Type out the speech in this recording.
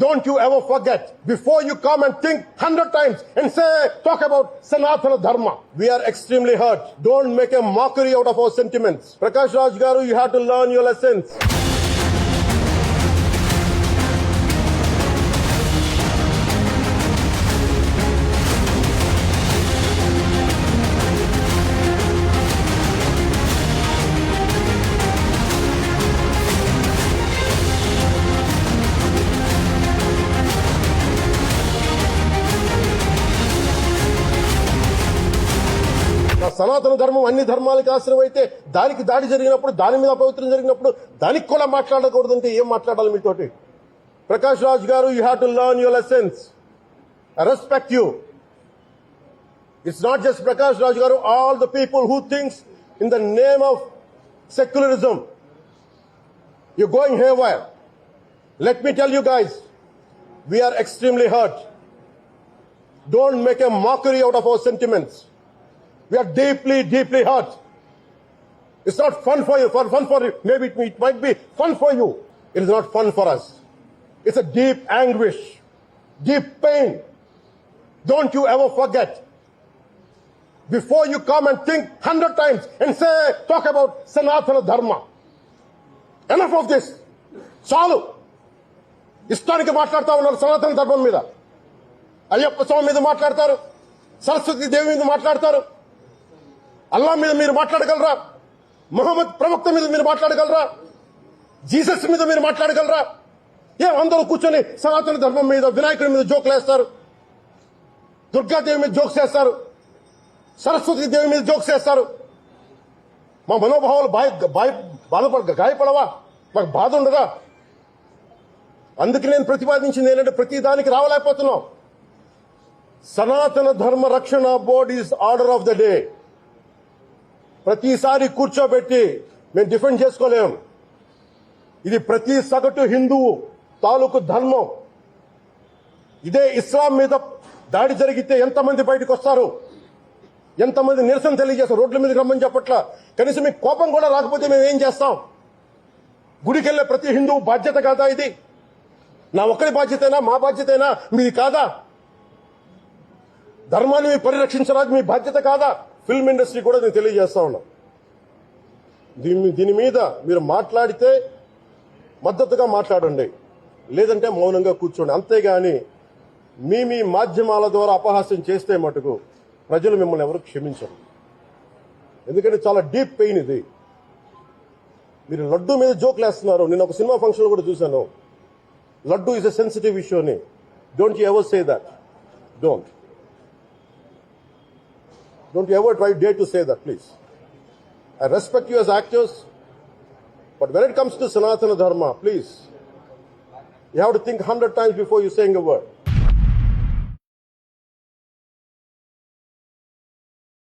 Don't you ever forget, before you come and think 100 times and say, talk about Sanatana Dharma. We are extremely hurt. Don't make a mockery out of our sentiments. Prakash Raj Garu, you have to learn your lessons. సనాతన ధర్మం అన్ని ధర్మాలకి ఆశ్రయం అయితే దానికి దాడి జరిగినప్పుడు దాని మీద అపవిత్రం జరిగినప్పుడు దానికి కూడా మాట్లాడకూడదంటే ఏం మాట్లాడాలి మీతోటి? Prakash Raj garu, you have to learn your lessons. I respect you. It's not just Prakash Raj garu, all the people who thinks in the name of secularism you going haywire. Let me tell you guys, we are extremely hurt. Don't make a mockery out of our sentiments. We are deeply, deeply hurt. It's not fun for you. Fun for you. Maybe it might be fun for you. It is not fun for us. It's a deep anguish, deep pain. Don't you ever forget. Before you come and think 100 times and say, talk about Sanatana Dharma. Enough of this. చాలు. ఇష్టానికి మాట్లాడుతూ ఉన్నారు సనాతన ధర్మం మీద. అయ్యప్ప స్వామి మీద మాట్లాడతారు, సరస్వతి దేవి మీద మాట్లాడతారు. అల్లా మీద మీరు మాట్లాడగలరా? మహమ్మద్ ప్రవక్త మీద మీరు మాట్లాడగలరా? జీసస్ మీద మీరు మాట్లాడగలరా? అందరూ కూర్చొని సనాతన ధర్మం మీద, వినాయకుడి మీద జోకులు వేస్తారు, దుర్గాదేవి మీద జోక్స్ వేస్తారు, సరస్వతి దేవి మీద జోక్స్ వేస్తారు. మా మనోభావాలు గాయపడవా? మాకు బాధ ఉండదా? అందుకే నేను ప్రతిపాదించింది ఏంటంటే ప్రతి దానికి రావలేకపోతున్నాం. సనాతన ధర్మ రక్షణ board is order of the day. ప్రతిసారి కూర్చోబెట్టి మేము డిఫెండ్ చేసుకోలేము. ఇది ప్రతి సగటు హిందువు తాలూకు ధర్మం. ఇదే ఇస్లాం మీద దాడి జరిగితే ఎంతమంది బయటకు వస్తారు, ఎంతమంది నిరసన తెలియజేస్తారు? రోడ్ల మీదకి రమ్మని చెప్పట్లా. కనీసం మీకు కోపం కూడా రాకపోతే మేము ఏం చేస్తాం? గుడికి వెళ్లే ప్రతి హిందువు బాధ్యత కాదా ఇది? నా ఒక్కడి బాధ్యతైనా, మా బాధ్యతైనా మీది కాదా? ధర్మాన్ని మీరు పరిరక్షించడానికి మీ బాధ్యత కాదా? ఫిల్మ్ ఇండస్ట్రీ కూడా నేను తెలియజేస్తా ఉన్నా. దీని మీద మీరు మాట్లాడితే మద్దతుగా మాట్లాడండి, లేదంటే మౌనంగా కూర్చోండి. అంతేగాని మీ మాధ్యమాల ద్వారా అపహాస్యం చేస్తే మటుకు ప్రజలు మిమ్మల్ని ఎవరు క్షమించరు. ఎందుకంటే చాలా డీప్ పెయిన్ ఇది. మీరు లడ్డూ మీద జోక్లు వేస్తున్నారు. నేను ఒక సినిమా ఫంక్షన్ కూడా చూశాను. Laddu is a sensitive issue అని. Don't you ever say that. Don't you ever dare to say that, please. I respect you as actors, but when it comes to Sanatana Dharma, please, you have to think 100 times before you saying a word.